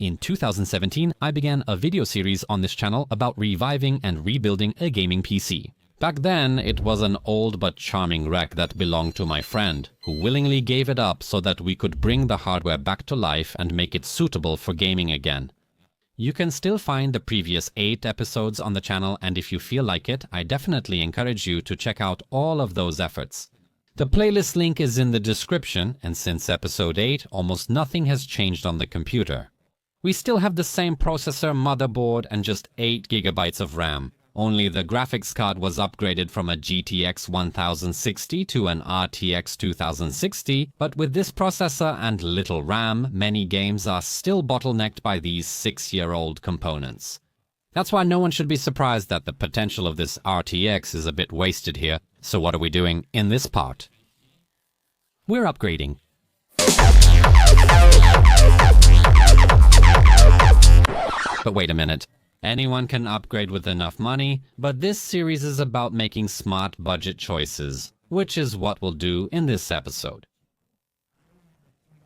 In 2017, I began a video series on this channel about reviving and rebuilding a gaming PC. Back then, it was an old but charming wreck that belonged to my friend, who willingly gave it up so that we could bring the hardware back to life and make it suitable for gaming again. You can still find the previous 8 episodes on the channel, and if you feel like it, I definitely encourage you to check out all of those efforts. The playlist link is in the description, and since episode 8, almost nothing has changed on the computer. We still have the same processor, motherboard, and just 8 GB of RAM. Only the graphics card was upgraded from a GTX 1060 to an RTX 2060, but with this processor and little RAM, many games are still bottlenecked by these 6-year-old components. That's why no one should be surprised that the potential of this RTX is a bit wasted here. So what are we doing in this part? We're upgrading. But wait a minute. Anyone can upgrade with enough money, but this series is about making smart budget choices, which is what we'll do in this episode.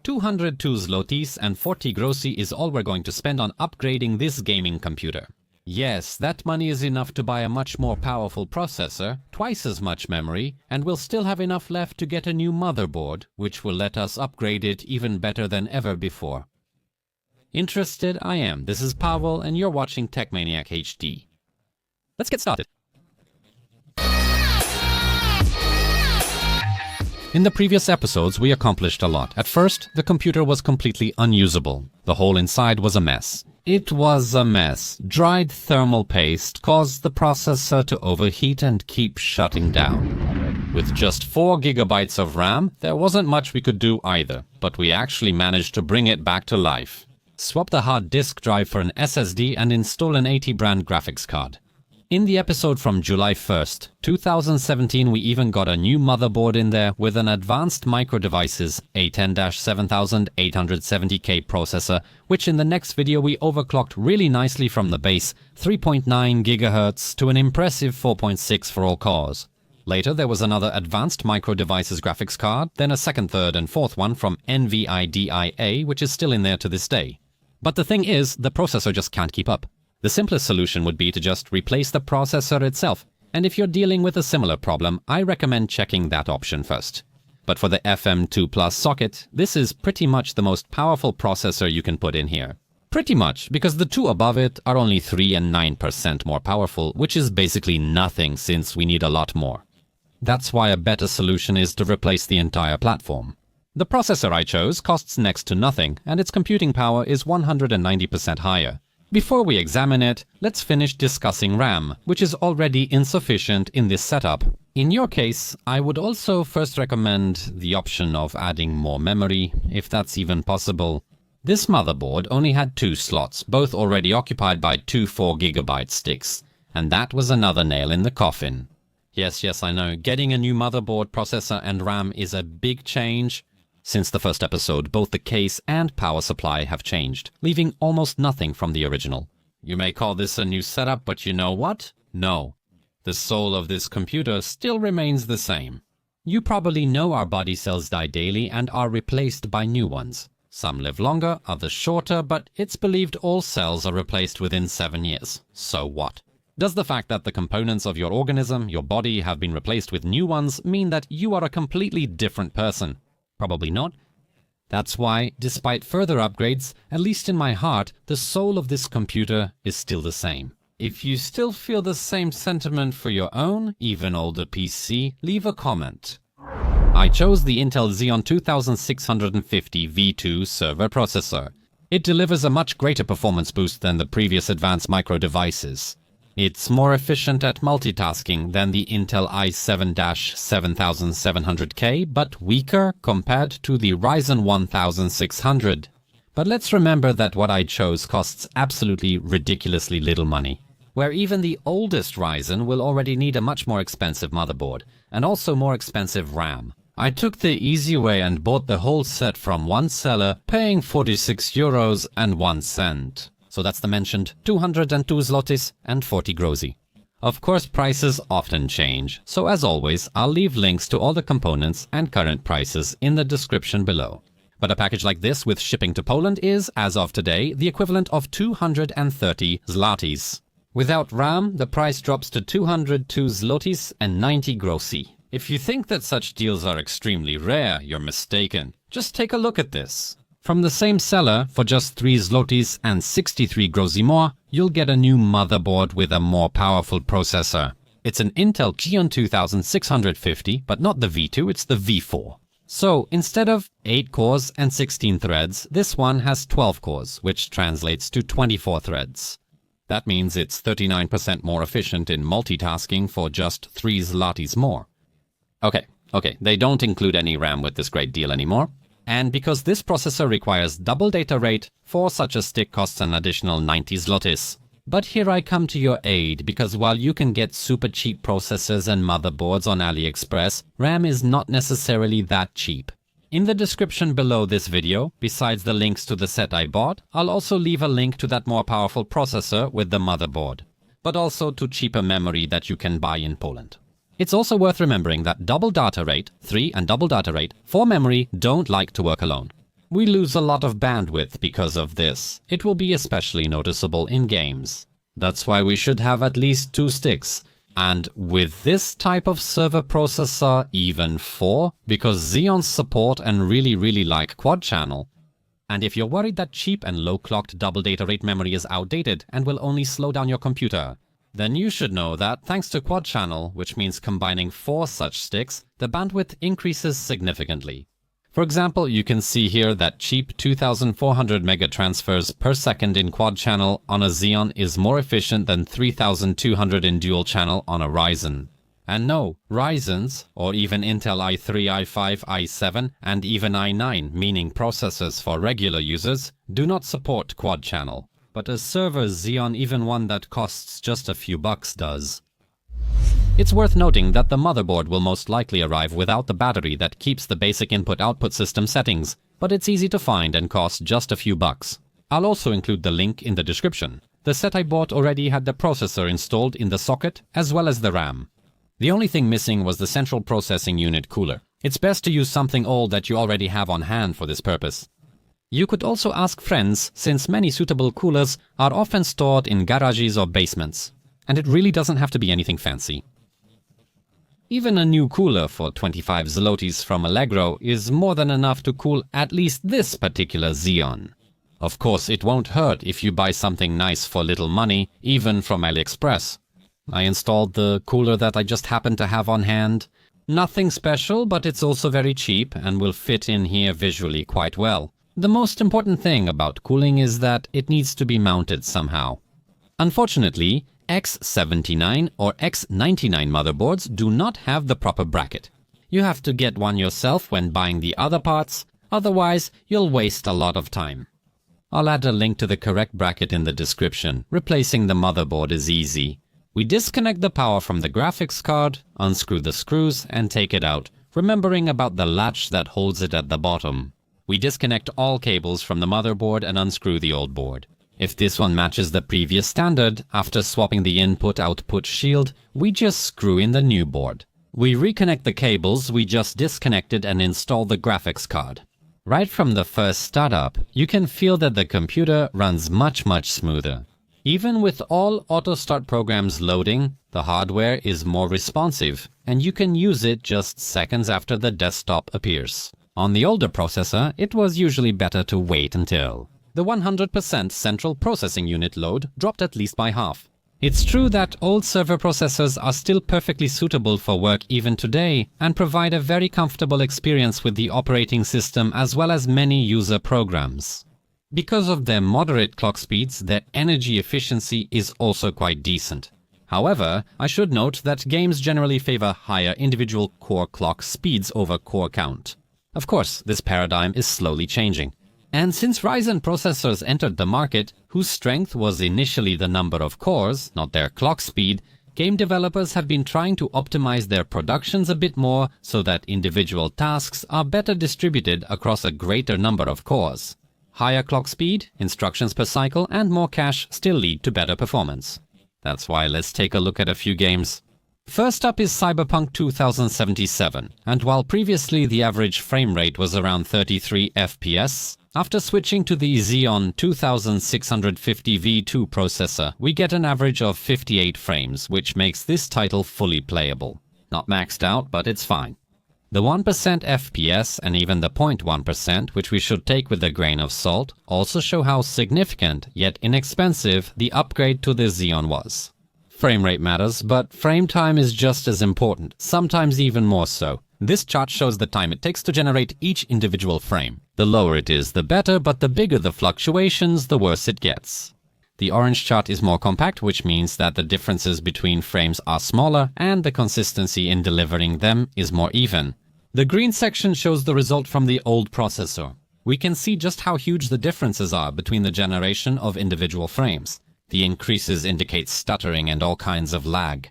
202 zlotys and 40 groszy is all we're going to spend on upgrading this gaming computer. Yes, that money is enough to buy a much more powerful processor, twice as much memory, and we'll still have enough left to get a new motherboard, which will let us upgrade it even better than ever before. Interested? I am. This is Paweł, and you're watching TechManiac HD. Let's get started. In the previous episodes, we accomplished a lot. At first, the computer was completely unusable. The whole inside was a mess. It was a mess. Dried thermal paste caused the processor to overheat and keep shutting down. With just 4 GB of RAM, there wasn't much we could do either, but we actually managed to bring it back to life. Swap the hard disk drive for an SSD and install an 80 brand graphics card. In the episode from July 1st, 2017, we even got a new motherboard in there with an advanced Microdevices A10-7870K processor, which in the next video we overclocked really nicely from the base 3.9 GHz to an impressive 4.6 for all cores. Later there was another advanced Microdevices graphics card, then a second, third and fourth one from NVIDIA, which is still in there to this day. But the thing is, the processor just can't keep up. The simplest solution would be to just replace the processor itself, and if you're dealing with a similar problem, I recommend checking that option first. But for the FM2 Plus socket, this is pretty much the most powerful processor you can put in here. Pretty much, because the two above it are only 3 and 9% more powerful, which is basically nothing since we need a lot more. That's why a better solution is to replace the entire platform. The processor I chose costs next to nothing, and its computing power is 190% higher. Before we examine it, let's finish discussing RAM, which is already insufficient in this setup. In your case, I would also first recommend the option of adding more memory, if that's even possible. This motherboard only had 2 slots, both already occupied by 2 4 GB sticks, and that was another nail in the coffin. Yes, I know, getting a new motherboard, processor and RAM is a big change. Since the first episode, both the case and power supply have changed, leaving almost nothing from the original. You may call this a new setup, but you know what? No. The soul of this computer still remains the same. You probably know our body cells die daily and are replaced by new ones. Some live longer, others shorter, but it's believed all cells are replaced within 7 years. So what? Does the fact that the components of your organism, your body, have been replaced with new ones mean that you are a completely different person? Probably not. That's why, despite further upgrades, at least in my heart, the soul of this computer is still the same. If you still feel the same sentiment for your own, even older PC, leave a comment. I chose the Intel Xeon 2650 V2 server processor. It delivers a much greater performance boost than the previous advanced Microdevices. It's more efficient at multitasking than the Intel i7-7700K, but weaker compared to the Ryzen 1600. But let's remember that what I chose costs absolutely ridiculously little money, where even the oldest Ryzen will already need a much more expensive motherboard, and also more expensive RAM. I took the easy way and bought the whole set from one seller, paying 46 euros and 1 cent. So that's the mentioned 202 zlotys and 40 groszy. Of course, prices often change, so as always, I'll leave links to all the components and current prices in the description below. But a package like this with shipping to Poland is, as of today, the equivalent of 230 zlotys. Without RAM, the price drops to 202 zlotys and 90 groszy. If you think that such deals are extremely rare, you're mistaken. Just take a look at this. From the same seller, for just 3 zlotys and 63 groszy more, you'll get a new motherboard with a more powerful processor. It's an Intel Xeon 2650, but not the V2, it's the V4. So, instead of 8 cores and 16 threads, this one has 12 cores, which translates to 24 threads. That means it's 39% more efficient in multitasking for just 3 zlotys more. Okay, they don't include any RAM with this great deal anymore. And because this processor requires double data rate, for such a stick costs an additional 90 zlotys. But here I come to your aid, because while you can get super cheap processors and motherboards on AliExpress, RAM is not necessarily that cheap. In the description below this video, besides the links to the set I bought, I'll also leave a link to that more powerful processor with the motherboard, but also to cheaper memory that you can buy in Poland. It's also worth remembering that double data rate, 3 and double data rate, 4 memory don't like to work alone. We lose a lot of bandwidth because of this. It will be especially noticeable in games. That's why we should have at least 2 sticks. And with this type of server processor, even 4, because Xeons support and really like quad channel. And if you're worried that cheap and low-clocked double data rate memory is outdated and will only slow down your computer, then you should know that thanks to quad channel, which means combining 4 such sticks, the bandwidth increases significantly. For example, you can see here that cheap 2400 mega transfers per second in quad channel on a Xeon is more efficient than 3200 in dual channel on a Ryzen. And no, Ryzen's, or even Intel i3, i5, i7, and even i9, meaning processors for regular users, do not support quad channel. But a server Xeon, even one that costs just a few bucks, does. It's worth noting that the motherboard will most likely arrive without the battery that keeps the basic input-output system settings, but it's easy to find and costs just a few bucks. I'll also include the link in the description. The set I bought already had the processor installed in the socket, as well as the RAM. The only thing missing was the central processing unit cooler. It's best to use something old that you already have on hand for this purpose. You could also ask friends, since many suitable coolers are often stored in garages or basements. And it really doesn't have to be anything fancy. Even a new cooler for 25 zlotys from Allegro is more than enough to cool at least this particular Xeon. Of course, it won't hurt if you buy something nice for little money, even from AliExpress. I installed the cooler that I just happened to have on hand. Nothing special, but it's also very cheap and will fit in here visually quite well. The most important thing about cooling is that it needs to be mounted somehow. Unfortunately, X79 or X99 motherboards do not have the proper bracket. You have to get one yourself when buying the other parts, otherwise you'll waste a lot of time. I'll add a link to the correct bracket in the description. Replacing the motherboard is easy. We disconnect the power from the graphics card, unscrew the screws and take it out, remembering about the latch that holds it at the bottom. We disconnect all cables from the motherboard and unscrew the old board. If this one matches the previous standard, after swapping the input-output shield, we just screw in the new board. We reconnect the cables we just disconnected and install the graphics card. Right from the first startup, you can feel that the computer runs much smoother. Even with all auto start programs loading, the hardware is more responsive, and you can use it just seconds after the desktop appears. On the older processor, it was usually better to wait until the 100% central processing unit load dropped at least by half. It's true that old server processors are still perfectly suitable for work even today and provide a very comfortable experience with the operating system as well as many user programs. Because of their moderate clock speeds, their energy efficiency is also quite decent. However, I should note that games generally favor higher individual core clock speeds over core count. Of course, this paradigm is slowly changing. And since Ryzen processors entered the market, whose strength was initially the number of cores, not their clock speed, game developers have been trying to optimize their productions a bit more so that individual tasks are better distributed across a greater number of cores. Higher clock speed, instructions per cycle, and more cache still lead to better performance. That's why let's take a look at a few games. First up is Cyberpunk 2077, and while previously the average frame rate was around 33 FPS, after switching to the Xeon 2650 V2 processor, we get an average of 58 frames, which makes this title fully playable. Not maxed out, but it's fine. The 1% FPS and even the 0.1%, which we should take with a grain of salt, also show how significant, yet inexpensive, the upgrade to the Xeon was. Frame rate matters, but frame time is just as important, sometimes even more so. This chart shows the time it takes to generate each individual frame. The lower it is, the better, but the bigger the fluctuations, the worse it gets. The orange chart is more compact, which means that the differences between frames are smaller and the consistency in delivering them is more even. The green section shows the result from the old processor. We can see just how huge the differences are between the generation of individual frames. The increases indicate stuttering and all kinds of lag.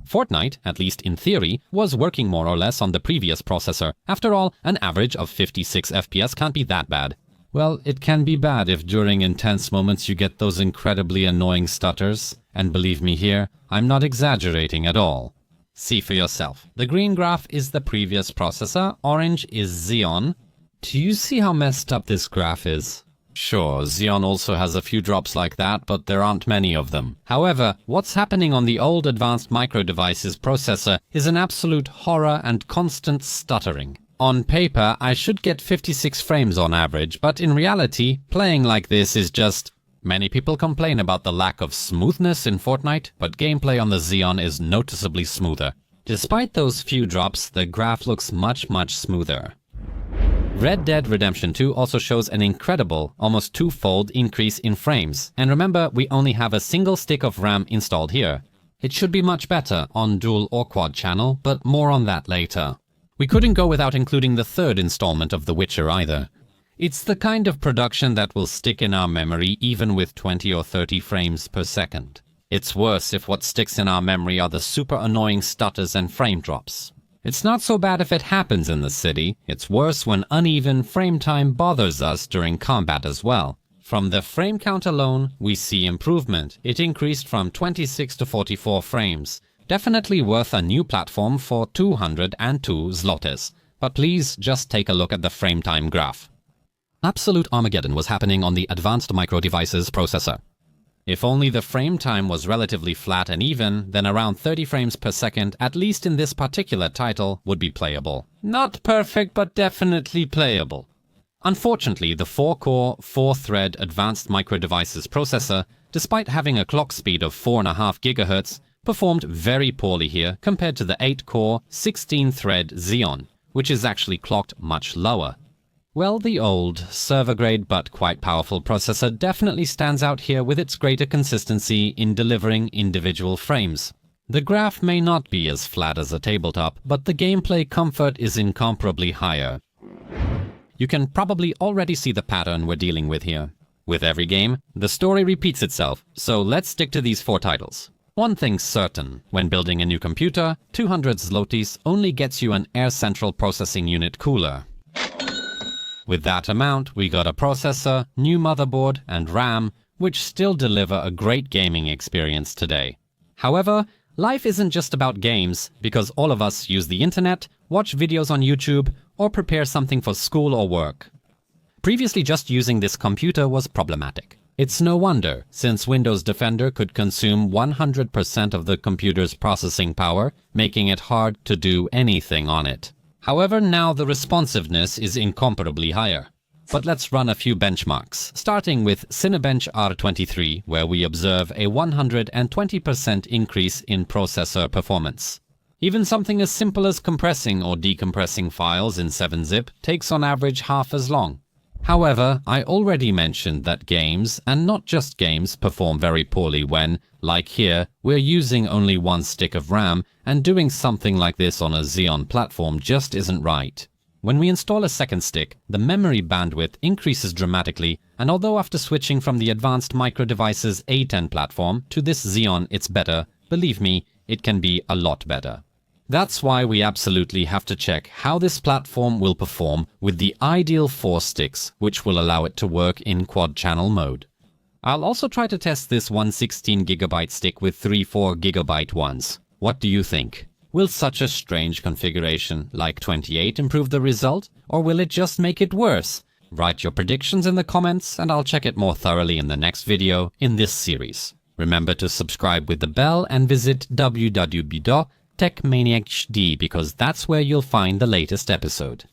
Fortnite, at least in theory, was working more or less on the previous processor. After all, an average of 56 FPS can't be that bad. Well, it can be bad if during intense moments you get those incredibly annoying stutters. And believe me here, I'm not exaggerating at all. See for yourself. The green graph is the previous processor, orange is Xeon. Do you see how messed up this graph is? Sure, Xeon also has a few drops like that, but there aren't many of them. However, what's happening on the old Advanced Micro Devices processor is an absolute horror and constant stuttering. On paper, I should get 56 frames on average, but in reality, playing like this is just... Many people complain about the lack of smoothness in Fortnite, but gameplay on the Xeon is noticeably smoother. Despite those few drops, the graph looks much smoother. Red Dead Redemption 2 also shows an incredible, almost twofold increase in frames. And remember, we only have a single stick of RAM installed here. It should be much better on dual or quad channel, but more on that later. We couldn't go without including the third installment of The Witcher either. It's the kind of production that will stick in our memory even with 20 or 30 frames per second. It's worse if what sticks in our memory are the super annoying stutters and frame drops. It's not so bad if it happens in the city, it's worse when uneven frame time bothers us during combat as well. From the frame count alone, we see improvement. It increased from 26 to 44 frames. Definitely worth a new platform for 202 zlotys. But please just take a look at the frame time graph. Absolute Armageddon was happening on the Advanced Micro Devices processor. If only the frame time was relatively flat and even, then around 30 frames per second, at least in this particular title, would be playable. Not perfect, but definitely playable. Unfortunately, the 4-core, 4-thread Advanced Micro Devices processor, despite having a clock speed of 4.5 GHz, performed very poorly here compared to the 8-core, 16-thread Xeon, which is actually clocked much lower. Well, the old, server-grade but quite powerful processor definitely stands out here with its greater consistency in delivering individual frames. The graph may not be as flat as a tabletop, but the gameplay comfort is incomparably higher. You can probably already see the pattern we're dealing with here. With every game, the story repeats itself, so let's stick to these 4 titles. One thing's certain, when building a new computer, 200 zlotys only gets you an Air Central Processing Unit cooler. With that amount, we got a processor, new motherboard, and RAM, which still deliver a great gaming experience today. However, life isn't just about games, because all of us use the internet, watch videos on YouTube, or prepare something for school or work. Previously, just using this computer was problematic. It's no wonder, since Windows Defender could consume 100% of the computer's processing power, making it hard to do anything on it. However, now the responsiveness is incomparably higher. But let's run a few benchmarks, starting with Cinebench R23, where we observe a 120% increase in processor performance. Even something as simple as compressing or decompressing files in 7-zip takes on average half as long. However, I already mentioned that games, and not just games, perform very poorly when, like here, we're using only one stick of RAM, and doing something like this on a Xeon platform just isn't right. When we install a second stick, the memory bandwidth increases dramatically, and although after switching from the Advanced Micro Devices A10 platform to this Xeon it's better, believe me, it can be a lot better. That's why we absolutely have to check how this platform will perform with the ideal 4 sticks, which will allow it to work in quad-channel mode. I'll also try to test this 116GB stick with 3 4GB ones. What do you think? Will such a strange configuration like 28 improve the result, or will it just make it worse? Write your predictions in the comments and I'll check it more thoroughly in the next video in this series. Remember to subscribe with the bell and visit www.techmaniac.hd because that's where you'll find the latest episode.